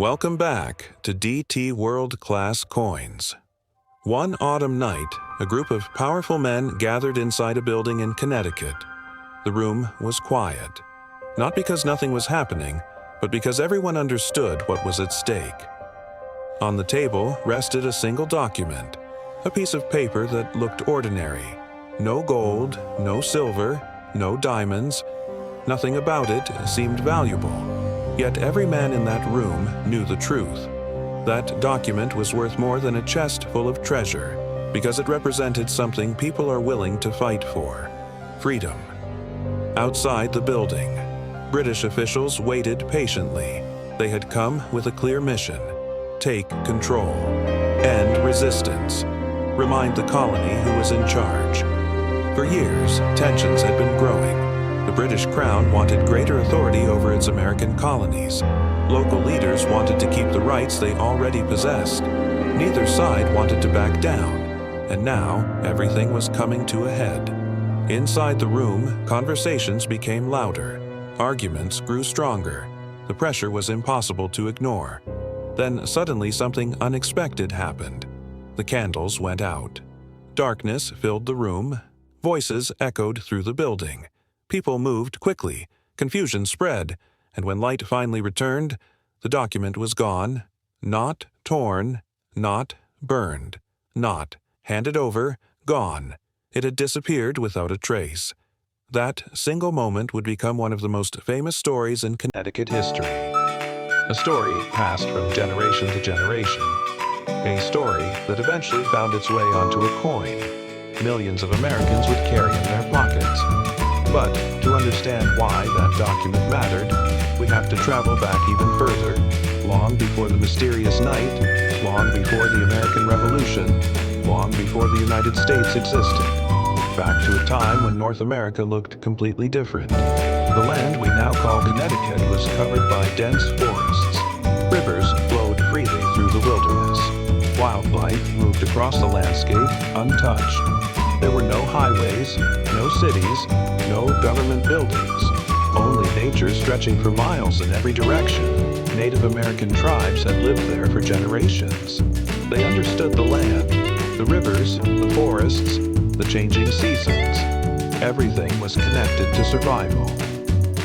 Welcome back to DT World Class Coins. One autumn night, a group of powerful men gathered inside a building in Connecticut. The room was quiet, not because nothing was happening, but because everyone understood what was at stake. On the table rested a single document, a piece of paper that looked ordinary. No gold, no silver, no diamonds. Nothing about it seemed valuable. Yet every man in that room knew the truth. That document was worth more than a chest full of treasure, because it represented something people are willing to fight for: freedom. Outside the building, British officials waited patiently. They had come with a clear mission: take control, end resistance, remind the colony who was in charge. For years, tensions had been growing. The British Crown wanted greater authority over its American colonies. Local leaders wanted to keep the rights they already possessed. Neither side wanted to back down, and now everything was coming to a head. Inside the room, conversations became louder. Arguments grew stronger. The pressure was impossible to ignore. Then suddenly something unexpected happened. The candles went out. Darkness filled the room. Voices echoed through the building. People moved quickly, confusion spread, and when light finally returned, the document was gone, not torn, not burned, not handed over, gone. It had disappeared without a trace. That single moment would become one of the most famous stories in Connecticut history. A story passed from generation to generation. A story that eventually found its way onto a coin millions of Americans would carry in their pockets. But to understand why that document mattered, we have to travel back even further, long before the mysterious night, long before the American Revolution, long before the United States existed. Back to a time when North America looked completely different. The land we now call Connecticut was covered by dense forests. Rivers flowed freely through the wilderness. Wildlife moved across the landscape untouched. There were no highways, no cities, no government buildings, only nature stretching for miles in every direction. Native American tribes had lived there for generations. They understood the land, the rivers, the forests, the changing seasons. Everything was connected to survival.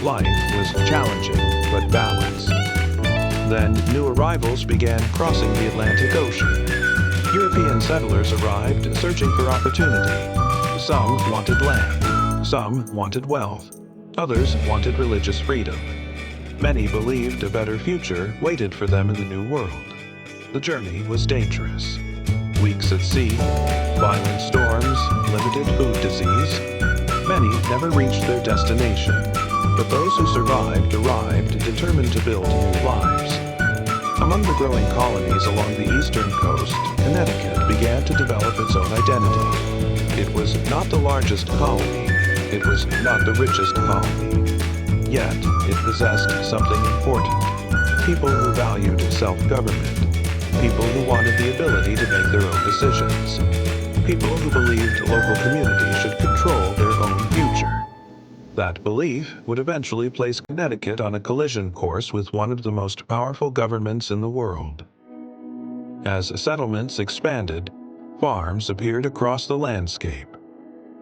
Life was challenging but balanced. Then new arrivals began crossing the Atlantic Ocean. European settlers arrived searching for opportunity. Some wanted land, some wanted wealth, others wanted religious freedom. Many believed a better future waited for them in the New World. The journey was dangerous. Weeks at sea, violent storms, limited food disease. Many never reached their destination, but those who survived arrived determined to build new lives. Among the growing colonies along the eastern coast, Connecticut began to develop its own identity. It was not the largest colony. It was not the richest colony. Yet, it possessed something important. People who valued self-government. People who wanted the ability to make their own decisions. People who believed local communities should control their own future. That belief would eventually place Connecticut on a collision course with one of the most powerful governments in the world. As settlements expanded, farms appeared across the landscape.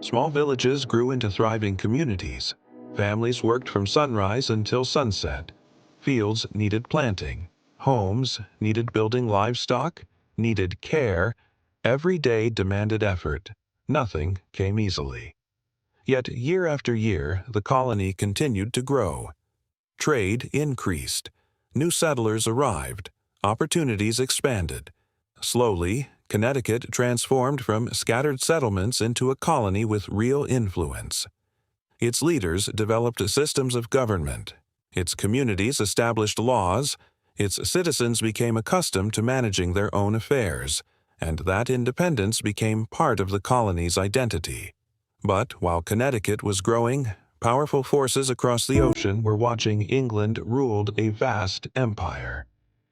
Small villages grew into thriving communities. Families worked from sunrise until sunset. Fields needed planting. Homes needed building livestock, needed care. Every day demanded effort. Nothing came easily. Yet year after year, the colony continued to grow. Trade increased. New settlers arrived. Opportunities expanded. Slowly, Connecticut transformed from scattered settlements into a colony with real influence. Its leaders developed systems of government. Its communities established laws. Its citizens became accustomed to managing their own affairs, and that independence became part of the colony's identity. But while Connecticut was growing, powerful forces across the ocean were watching England ruled a vast empire.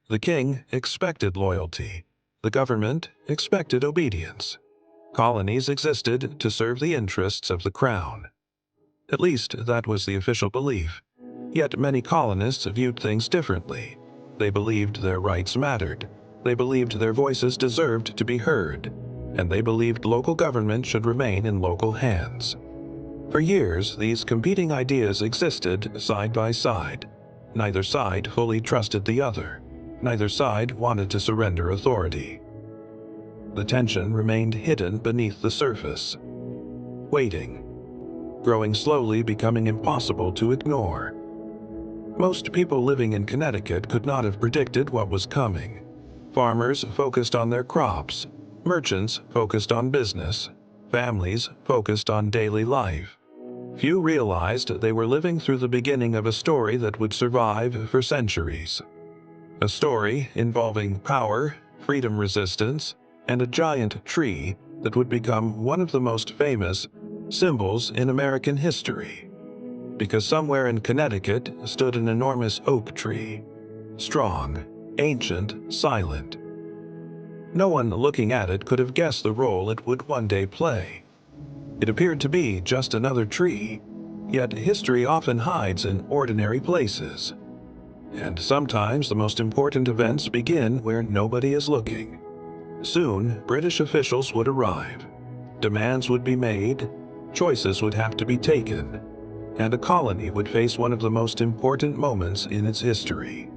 The king expected loyalty. The government expected obedience. Colonies existed to serve the interests of the crown. At least that was the official belief. Yet many colonists viewed things differently. They believed their rights mattered. They believed their voices deserved to be heard. And they believed local government should remain in local hands. For years, these competing ideas existed side by side. Neither side fully trusted the other. Neither side wanted to surrender authority. The tension remained hidden beneath the surface, waiting, growing slowly, becoming impossible to ignore. Most people living in Connecticut could not have predicted what was coming. Farmers focused on their crops, merchants focused on business, families focused on daily life. Few realized they were living through the beginning of a story that would survive for centuries. A story involving power, freedom resistance, and a giant tree that would become one of the most famous symbols in American history. Because somewhere in Connecticut stood an enormous oak tree. Strong, ancient, silent. No one looking at it could have guessed the role it would one day play. It appeared to be just another tree, yet history often hides in ordinary places. And sometimes the most important events begin where nobody is looking. Soon, British officials would arrive. Demands would be made, choices would have to be taken, and a colony would face one of the most important moments in its history.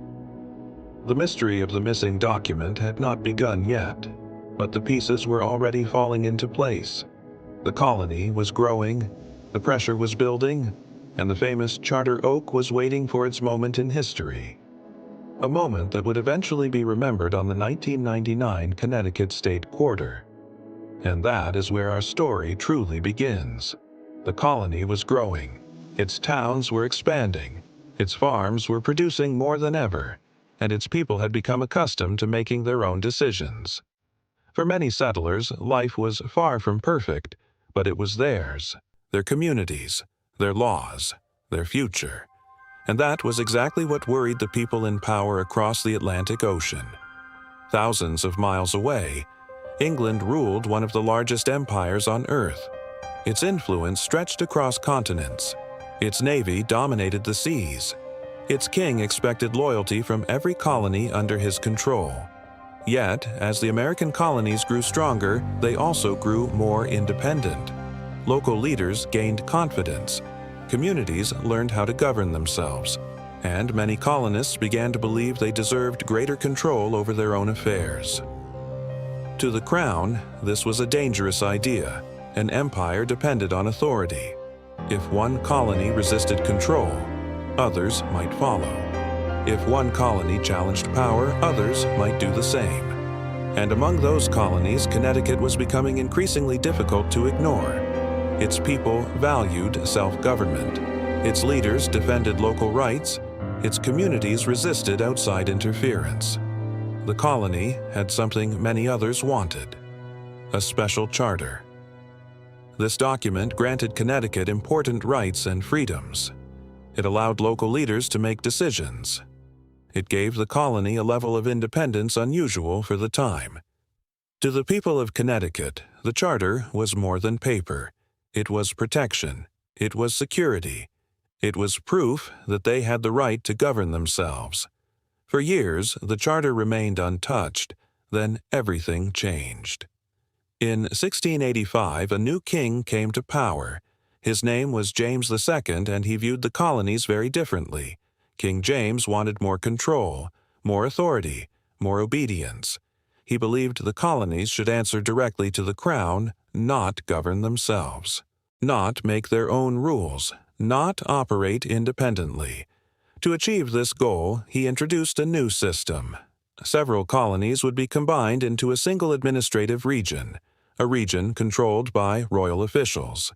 The mystery of the missing document had not begun yet, but the pieces were already falling into place. The colony was growing, the pressure was building, and the famous charter oak was waiting for its moment in history. A moment that would eventually be remembered on the 1999 Connecticut State Quarter. And that is where our story truly begins. The colony was growing. Its towns were expanding. Its farms were producing more than ever, and its people had become accustomed to making their own decisions. For many settlers, life was far from perfect, but it was theirs, their communities, their laws, their future. And that was exactly what worried the people in power across the Atlantic Ocean. Thousands of miles away, England ruled one of the largest empires on Earth. Its influence stretched across continents. Its navy dominated the seas. Its king expected loyalty from every colony under his control. Yet, as the American colonies grew stronger, they also grew more independent. Local leaders gained confidence. Communities learned how to govern themselves, and many colonists began to believe they deserved greater control over their own affairs. To the crown, this was a dangerous idea. An empire depended on authority. If one colony resisted control, others might follow. If one colony challenged power, others might do the same. And among those colonies, Connecticut was becoming increasingly difficult to ignore. Its people valued self-government. Its leaders defended local rights. Its communities resisted outside interference. The colony had something many others wanted: a special charter. This document granted Connecticut important rights and freedoms. It allowed local leaders to make decisions. It gave the colony a level of independence unusual for the time. To the people of Connecticut, the charter was more than paper. It was protection. It was security. It was proof that they had the right to govern themselves. For years, the charter remained untouched. Then everything changed. In 1685, a new king came to power. His name was James II, and he viewed the colonies very differently. King James wanted more control, more authority, more obedience. He believed the colonies should answer directly to the crown, not govern themselves, not make their own rules, not operate independently. To achieve this goal, he introduced a new system. Several colonies would be combined into a single administrative region, a region controlled by royal officials.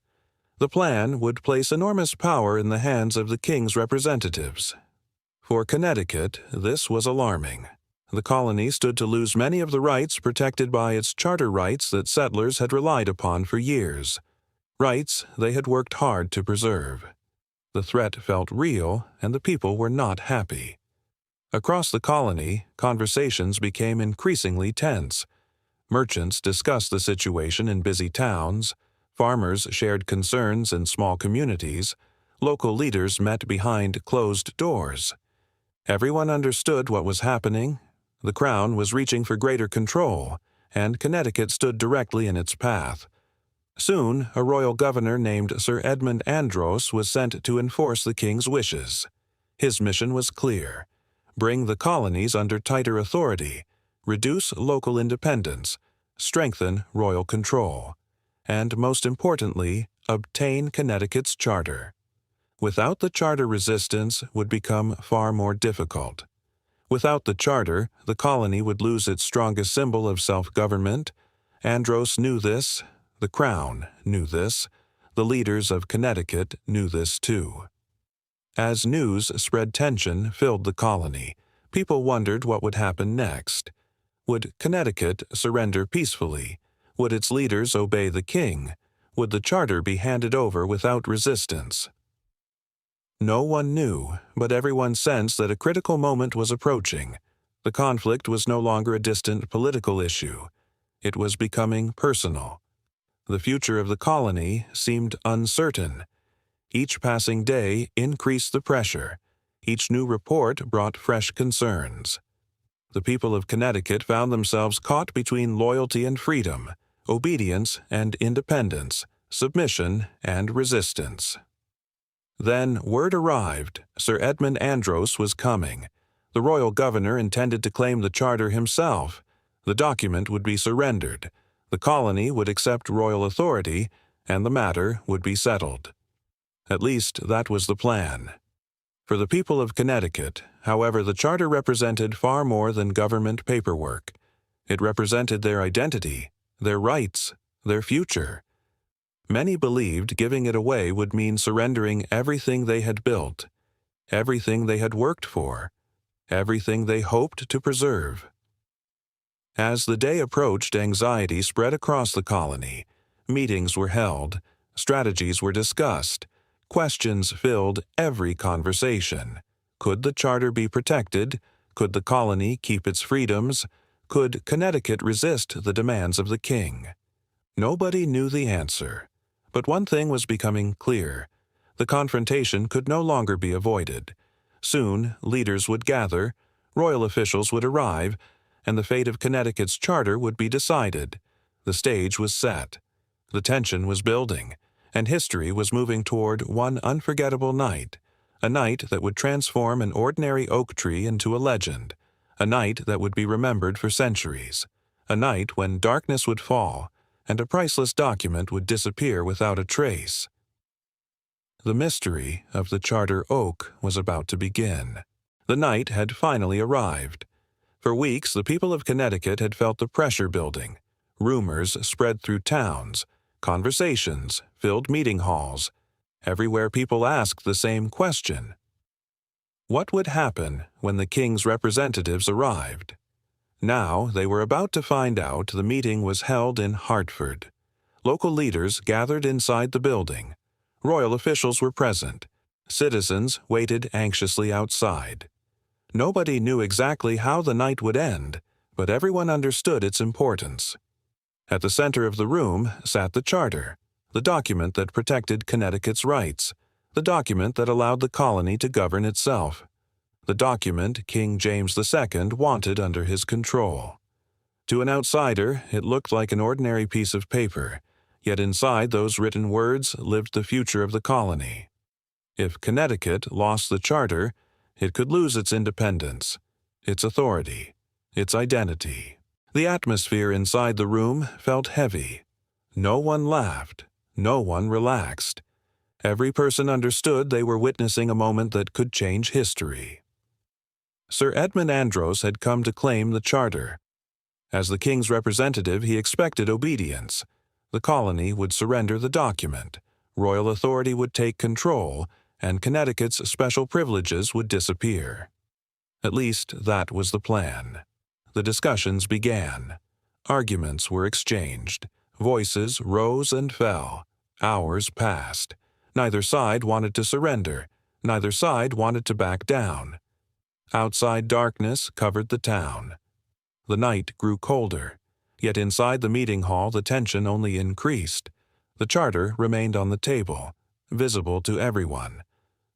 The plan would place enormous power in the hands of the king's representatives. For Connecticut, this was alarming. The colony stood to lose many of the rights protected by its charter rights that settlers had relied upon for years, rights they had worked hard to preserve. The threat felt real, and the people were not happy. Across the colony, conversations became increasingly tense. Merchants discussed the situation in busy towns. Farmers shared concerns in small communities. Local leaders met behind closed doors. Everyone understood what was happening. The Crown was reaching for greater control, and Connecticut stood directly in its path. Soon, a royal governor named Sir Edmund Andros was sent to enforce the king's wishes. His mission was clear: bring the colonies under tighter authority, reduce local independence, strengthen royal control, and most importantly, obtain Connecticut's charter. Without the charter, resistance would become far more difficult. Without the charter, the colony would lose its strongest symbol of self-government. Andros knew this, the Crown knew this, the leaders of Connecticut knew this too. As news spread, tension filled the colony. People wondered what would happen next. Would Connecticut surrender peacefully? Would its leaders obey the king? Would the charter be handed over without resistance? No one knew, but everyone sensed that a critical moment was approaching. The conflict was no longer a distant political issue. It was becoming personal. The future of the colony seemed uncertain. Each passing day increased the pressure. Each new report brought fresh concerns. The people of Connecticut found themselves caught between loyalty and freedom, obedience and independence, submission and resistance. Then word arrived: Sir Edmund Andros was coming. The royal governor intended to claim the charter himself. The document would be surrendered. The colony would accept royal authority, and the matter would be settled. At least that was the plan. For the people of Connecticut, however, the charter represented far more than government paperwork. It represented their identity, their rights, their future. Many believed giving it away would mean surrendering everything they had built, everything they had worked for, everything they hoped to preserve. As the day approached, anxiety spread across the colony. Meetings were held, strategies were discussed, questions filled every conversation. Could the charter be protected? Could the colony keep its freedoms? Could Connecticut resist the demands of the king? Nobody knew the answer. But one thing was becoming clear: the confrontation could no longer be avoided. Soon, leaders would gather, royal officials would arrive, and the fate of Connecticut's charter would be decided. The stage was set. The tension was building, and history was moving toward one unforgettable night, a night that would transform an ordinary oak tree into a legend, a night that would be remembered for centuries, a night when darkness would fall, and a priceless document would disappear without a trace. The mystery of the charter oak was about to begin. The night had finally arrived. For weeks, the people of Connecticut had felt the pressure building. Rumors spread through towns. Conversations filled meeting halls. Everywhere people asked the same question: what would happen when the king's representatives arrived? Now they were about to find out. The meeting was held in Hartford. Local leaders gathered inside the building. Royal officials were present. Citizens waited anxiously outside. Nobody knew exactly how the night would end, but everyone understood its importance. At the center of the room sat the charter, the document that protected Connecticut's rights, the document that allowed the colony to govern itself, the document King James II wanted under his control. To an outsider, it looked like an ordinary piece of paper, yet inside those written words lived the future of the colony. If Connecticut lost the charter, it could lose its independence, its authority, its identity. The atmosphere inside the room felt heavy. No one laughed. No one relaxed. Every person understood they were witnessing a moment that could change history. Sir Edmund Andros had come to claim the charter. As the king's representative, he expected obedience. The colony would surrender the document, royal authority would take control, and Connecticut's special privileges would disappear. At least that was the plan. The discussions began. Arguments were exchanged. Voices rose and fell. Hours passed. Neither side wanted to surrender. Neither side wanted to back down. Outside darkness covered the town. The night grew colder, yet inside the meeting hall the tension only increased. The charter remained on the table, visible to everyone,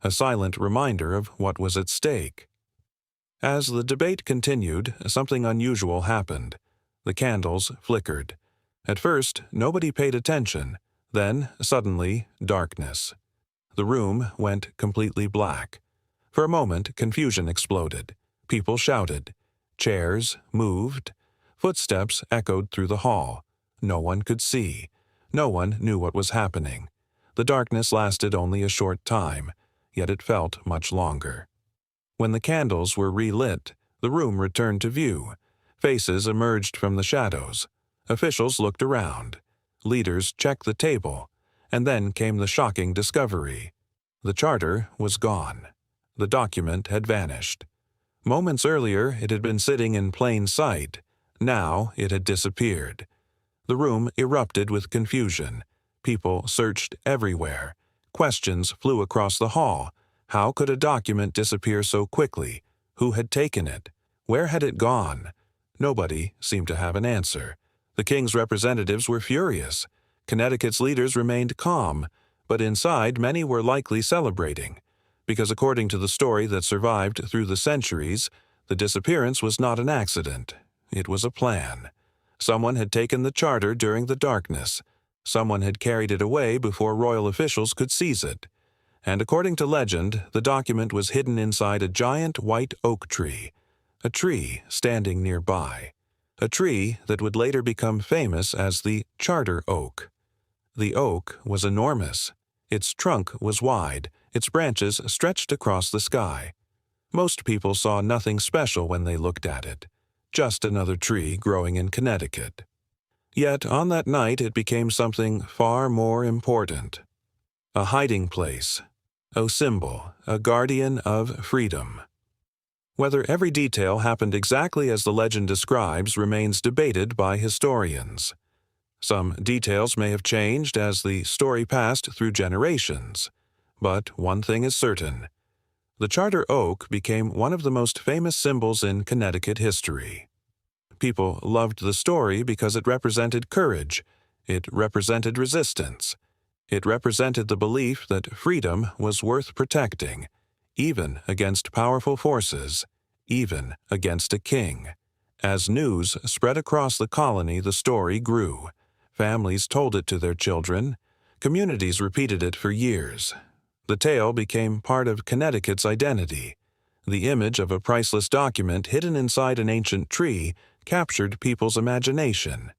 a silent reminder of what was at stake. As the debate continued, something unusual happened. The candles flickered. At first, nobody paid attention. Then, suddenly, darkness. The room went completely black. For a moment, confusion exploded. People shouted. Chairs moved. Footsteps echoed through the hall. No one could see. No one knew what was happening. The darkness lasted only a short time, yet it felt much longer. When the candles were relit, the room returned to view. Faces emerged from the shadows. Officials looked around. Leaders checked the table. And then came the shocking discovery. The charter was gone. The document had vanished. Moments earlier, it had been sitting in plain sight. Now it had disappeared. The room erupted with confusion. People searched everywhere. Questions flew across the hall. How could a document disappear so quickly? Who had taken it? Where had it gone? Nobody seemed to have an answer. The king's representatives were furious. Connecticut's leaders remained calm, but inside many were likely celebrating, because according to the story that survived through the centuries, the disappearance was not an accident. It was a plan. Someone had taken the charter during the darkness. Someone had carried it away before royal officials could seize it. And according to legend, the document was hidden inside a giant white oak tree, a tree standing nearby, a tree that would later become famous as the Charter Oak. The oak was enormous. Its trunk was wide. Its branches stretched across the sky. Most people saw nothing special when they looked at it, just another tree growing in Connecticut. Yet on that night it became something far more important. A hiding place, a symbol, a guardian of freedom. Whether every detail happened exactly as the legend describes remains debated by historians. Some details may have changed as the story passed through generations, but one thing is certain. The Charter Oak became one of the most famous symbols in Connecticut history. People loved the story because it represented courage, it represented resistance, it represented the belief that freedom was worth protecting, even against powerful forces, even against a king. As news spread across the colony, the story grew. Families told it to their children. Communities repeated it for years. The tale became part of Connecticut's identity. The image of a priceless document hidden inside an ancient tree captured people's imagination.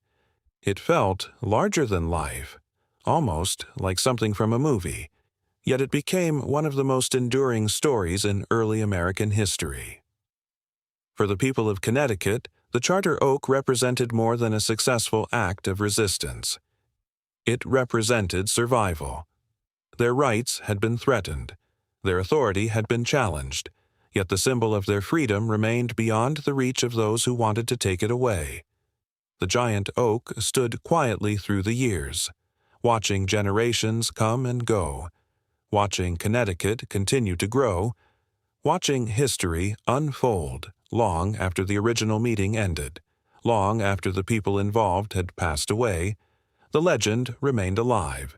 It felt larger than life, almost like something from a movie, yet it became one of the most enduring stories in early American history. For the people of Connecticut, the Charter Oak represented more than a successful act of resistance. It represented survival. Their rights had been threatened. Their authority had been challenged, yet the symbol of their freedom remained beyond the reach of those who wanted to take it away. The giant oak stood quietly through the years, watching generations come and go, watching Connecticut continue to grow, watching history unfold long after the original meeting ended, long after the people involved had passed away. The legend remained alive,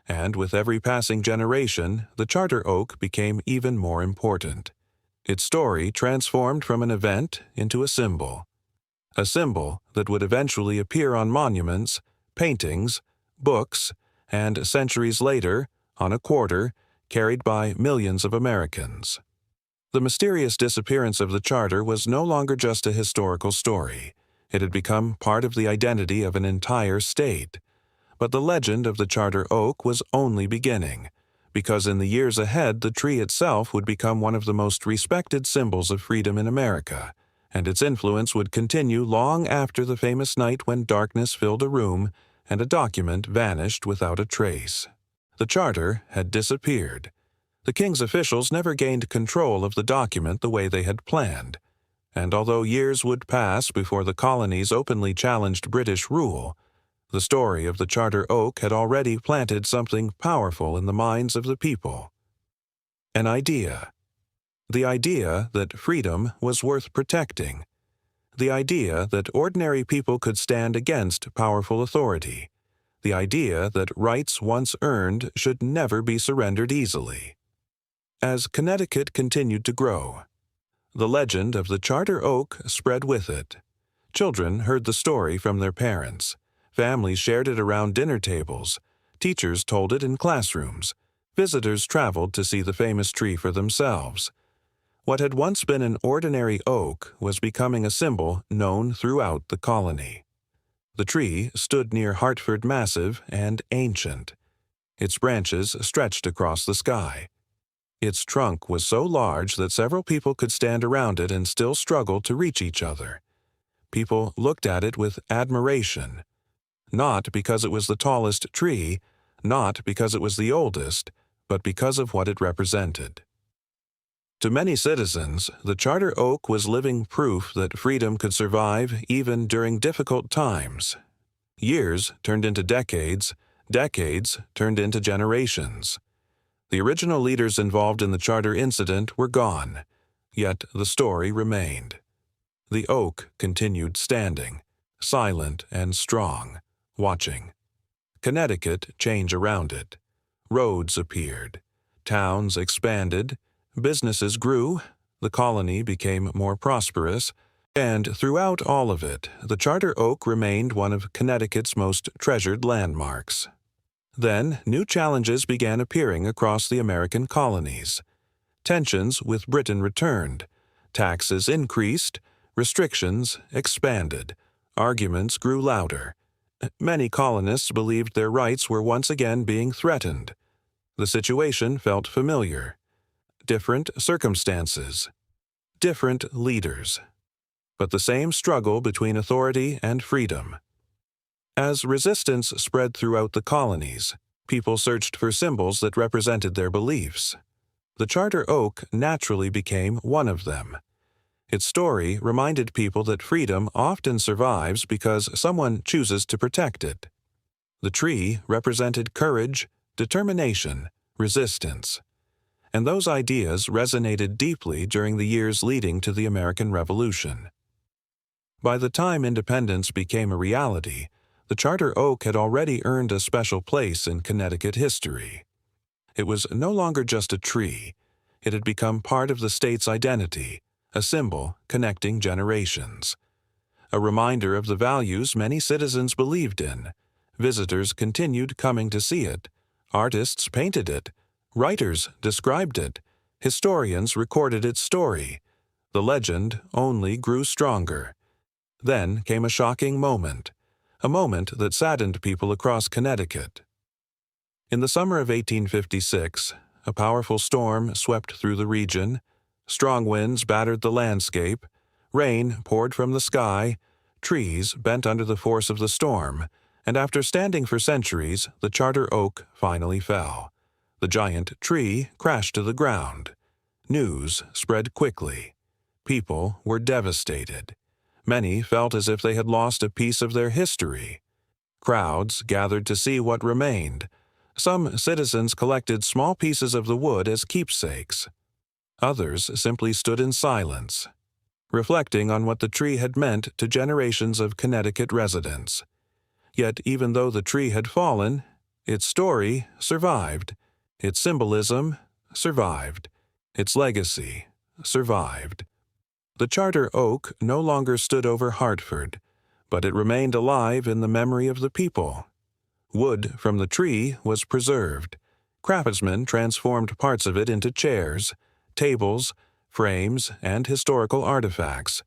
and with every passing generation, the Charter Oak became even more important. Its story transformed from an event into a symbol that would eventually appear on monuments, paintings, books, and centuries later, on a quarter, carried by millions of Americans. The mysterious disappearance of the charter was no longer just a historical story. It had become part of the identity of an entire state. But the legend of the Charter Oak was only beginning, because in the years ahead the tree itself would become one of the most respected symbols of freedom in America, and its influence would continue long after the famous night when darkness filled a room and a document vanished without a trace. The charter had disappeared. The king's officials never gained control of the document the way they had planned, and although years would pass before the colonies openly challenged British rule, the story of the Charter Oak had already planted something powerful in the minds of the people. An idea. The idea that freedom was worth protecting. The idea that ordinary people could stand against powerful authority. The idea that rights once earned should never be surrendered easily. As Connecticut continued to grow, The legend of the charter oak spread with it. Children heard the story from their parents. Families shared it around dinner tables. Teachers told it in classrooms. Visitors traveled to see the famous tree for themselves. What had once been an ordinary oak was becoming a symbol known throughout the colony. The tree stood near Hartford, massive and ancient. Its branches stretched across the sky. Its trunk was so large that several people could stand around it and still struggle to reach each other. People looked at it with admiration, not because it was the tallest tree, not because it was the oldest, but because of what it represented. To many citizens, the charter oak was living proof that freedom could survive even during difficult times. Years turned into decades, decades turned into generations. The original leaders involved in the charter incident were gone, yet the story remained. The oak continued standing, silent and strong, watching. Connecticut changed around it. Roads appeared. Towns expanded. Businesses grew. The colony became more prosperous. And throughout all of it, the charter oak remained one of Connecticut's most treasured landmarks. Then, new challenges began appearing across the American colonies. Tensions with Britain returned. Taxes increased. Restrictions expanded. Arguments grew louder. Many colonists believed their rights were once again being threatened. The situation felt familiar. Different circumstances. Different leaders. But the same struggle between authority and freedom. As resistance spread throughout the colonies, people searched for symbols that represented their beliefs. The charter oak naturally became one of them. Its story reminded people that freedom often survives because someone chooses to protect it. The tree represented courage, determination, resistance. And those ideas resonated deeply during the years leading to the American Revolution. By the time independence became a reality, the charter oak had already earned a special place in Connecticut history. It was no longer just a tree. It had become part of the state's identity, a symbol connecting generations. A reminder of the values many citizens believed in. Visitors continued coming to see it. Artists painted it. Writers described it. Historians recorded its story. The legend only grew stronger. Then came a shocking moment, a moment that saddened people across Connecticut. In the summer of 1856, a powerful storm swept through the region. Strong winds battered the landscape. Rain poured from the sky. Trees bent under the force of the storm, and after standing for centuries, the charter oak finally fell. The giant tree crashed to the ground. News spread quickly. People were devastated. Many felt as if they had lost a piece of their history. Crowds gathered to see what remained. Some citizens collected small pieces of the wood as keepsakes. Others simply stood in silence, reflecting on what the tree had meant to generations of Connecticut residents. Yet even though the tree had fallen, its story survived. Its symbolism survived. Its legacy survived. The charter oak no longer stood over Hartford, but it remained alive in the memory of the people. Wood from the tree was preserved. Craftsmen transformed parts of it into chairs, tables, frames, and historical artifacts.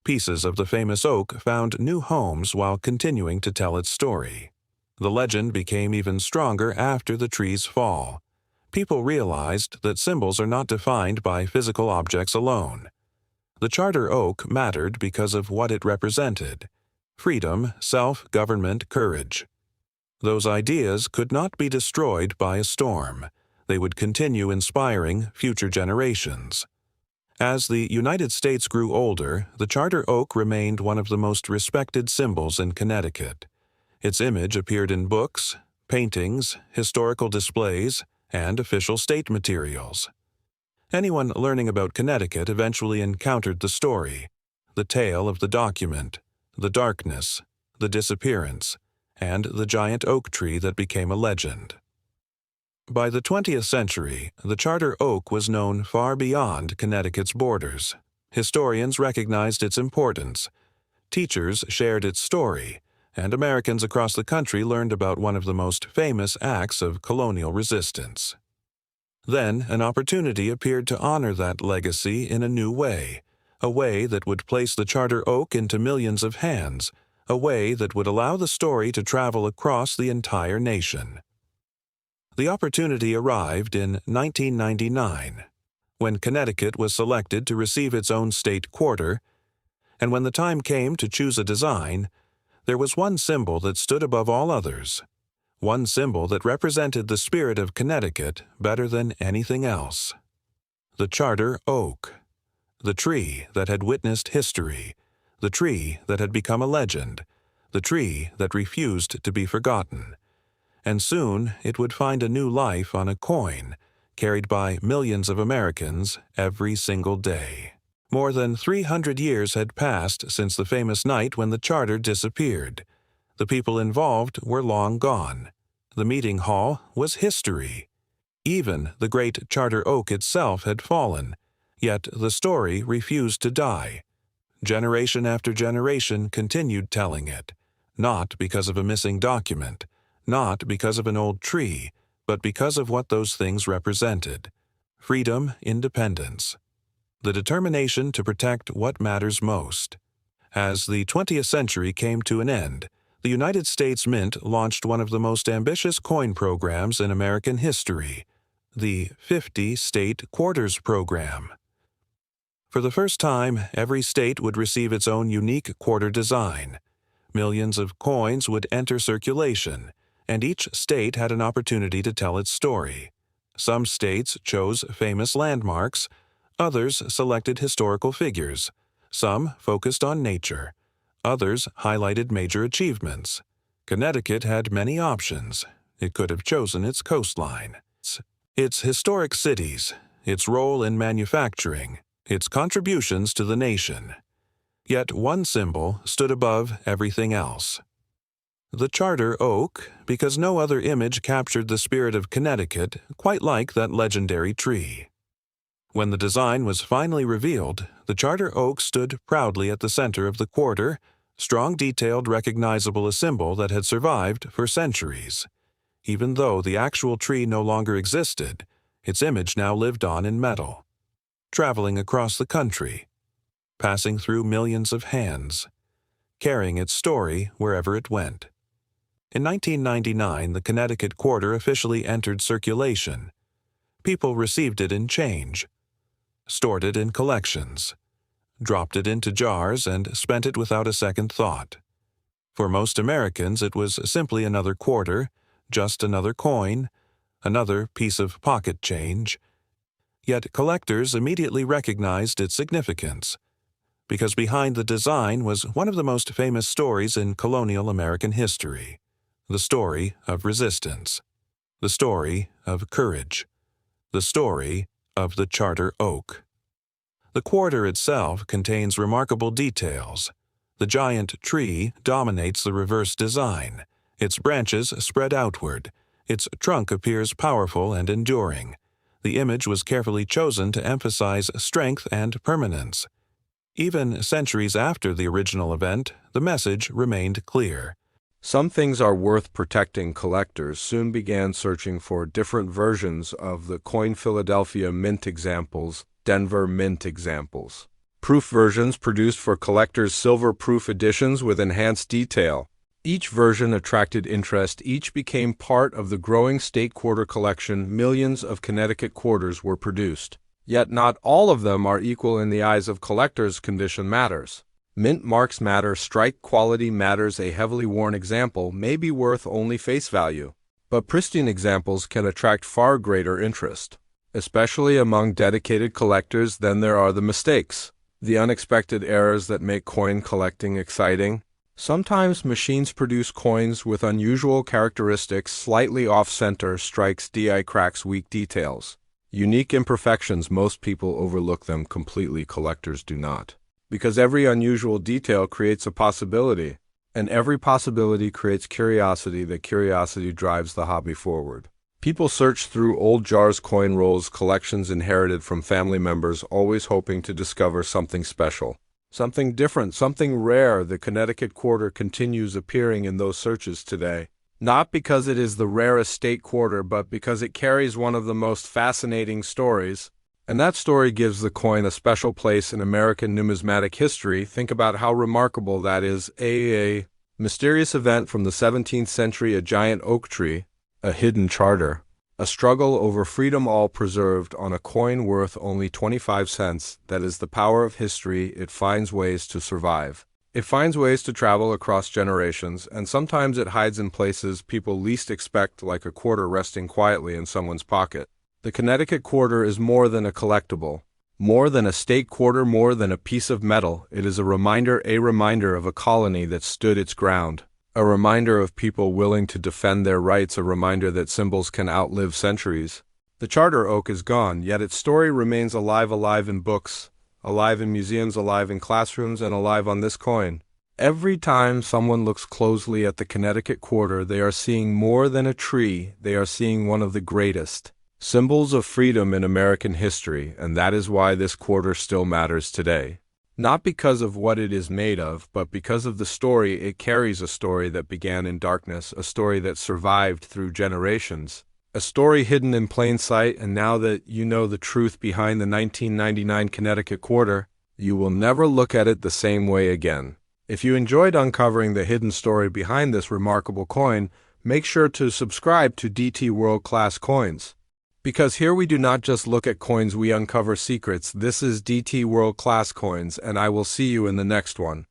Pieces of the famous oak found new homes while continuing to tell its story. The legend became even stronger after the tree's fall. People realized that symbols are not defined by physical objects alone. The charter oak mattered because of what it represented: freedom, self-government, courage. Those ideas could not be destroyed by a storm. They would continue inspiring future generations. As the United States grew older, the charter oak remained one of the most respected symbols in Connecticut. Its image appeared in books, paintings, historical displays, and official state materials. Anyone learning about Connecticut eventually encountered the story, the tale of the document, the darkness, the disappearance, and the giant oak tree that became a legend. By the 20th century, the charter oak was known far beyond Connecticut's borders. Historians recognized its importance. Teachers shared its story, and Americans across the country learned about one of the most famous acts of colonial resistance. Then, an opportunity appeared to honor that legacy in a new way, a way that would place the charter oak into millions of hands, a way that would allow the story to travel across the entire nation. The opportunity arrived in 1999, when Connecticut was selected to receive its own state quarter, and when the time came to choose a design, there was one symbol that stood above all others, one symbol that represented the spirit of Connecticut better than anything else. The charter oak, the tree that had witnessed history, the tree that had become a legend, the tree that refused to be forgotten. And soon it would find a new life on a coin, carried by millions of Americans every single day. More than 300 years had passed since the famous night when the charter disappeared. The people involved were long gone. The meeting hall was history. Even the great charter oak itself had fallen, yet the story refused to die. Generation after generation continued telling it, not because of a missing document, not because of an old tree, but because of what those things represented: freedom, independence, the determination to protect what matters most. As the 20th century came to an end, the United States Mint launched one of the most ambitious coin programs in American history, the 50 State Quarters program. For the first time, every state would receive its own unique quarter design. Millions of coins would enter circulation, and each state had an opportunity to tell its story. Some states chose famous landmarks, others selected historical figures, some focused on nature, others highlighted major achievements. Connecticut had many options. It could have chosen its coastline, its historic cities, its role in manufacturing, its contributions to the nation. Yet one symbol stood above everything else: the charter oak, because no other image captured the spirit of Connecticut quite like that legendary tree. When the design was finally revealed, the charter oak stood proudly at the center of the quarter, strong, detailed, recognizable, a symbol that had survived for centuries. Even though the actual tree no longer existed, its image now lived on in metal, traveling across the country, passing through millions of hands, carrying its story wherever it went. In 1999, the Connecticut Quarter officially entered circulation. People received it in change, stored it in collections, dropped it into jars, and spent it without a second thought. For most Americans, it was simply another quarter, just another coin, another piece of pocket change. Yet collectors immediately recognized its significance, because behind the design was one of the most famous stories in colonial American history: the story of resistance, the story of courage, the story of the charter oak. The quarter itself contains remarkable details. The giant tree dominates the reverse design. Its branches spread outward. Its trunk appears powerful and enduring. The image was carefully chosen to emphasize strength and permanence. Even centuries after the original event, the message remained clear. Some things are worth protecting. Collectors soon began searching for different versions of the coin: Philadelphia Mint examples, Denver Mint examples. Proof versions produced for collectors, silver proof editions with enhanced detail. Each version attracted interest. Each became part of the growing state quarter collection. Millions of Connecticut quarters were produced. Yet not all of them are equal in the eyes of collectors. Condition matters. Mint marks matter. Strike quality matters. A heavily worn example may be worth only face value, but pristine examples can attract far greater interest, especially among dedicated collectors. Then there are the mistakes, the unexpected errors that make coin collecting exciting. Sometimes machines produce coins with unusual characteristics: slightly off-center strikes, die cracks, weak details. Unique imperfections. Most people overlook them completely. Collectors do not, because every unusual detail creates a possibility, and every possibility creates curiosity. The curiosity drives the hobby forward. People search through old jars, coin rolls, collections inherited from family members, always hoping to discover something special. Something different, something rare. The Connecticut Quarter continues appearing in those searches today. Not because it is the rarest state quarter, but because it carries one of the most fascinating stories. And that story gives the coin a special place in American numismatic history. Think about how remarkable that is. A mysterious event from the 17th century, a giant oak tree, a hidden charter, a struggle over freedom, all preserved on a coin worth only 25 cents. That is the power of history. It finds ways to survive. It finds ways to travel across generations, and sometimes it hides in places people least expect, like a quarter resting quietly in someone's pocket. The Connecticut Quarter is more than a collectible, more than a state quarter, more than a piece of metal. It is a reminder of a colony that stood its ground. A reminder of people willing to defend their rights, a reminder that symbols can outlive centuries. The charter oak is gone, yet its story remains alive in books, alive in museums, alive in classrooms, and alive on this coin. Every time someone looks closely at the Connecticut Quarter, they are seeing more than a tree, they are seeing one of the greatest symbols of freedom in American history, and that is why this quarter still matters today. Not because of what it is made of, but because of the story it carries, a story that began in darkness, a story that survived through generations, a story hidden in plain sight, and now that you know the truth behind the 1999 Connecticut Quarter, you will never look at it the same way again. If you enjoyed uncovering the hidden story behind this remarkable coin, make sure to subscribe to DT World Class Coins. Because here we do not just look at coins, we uncover secrets. This is DT World Class Coins, and I will see you in the next one.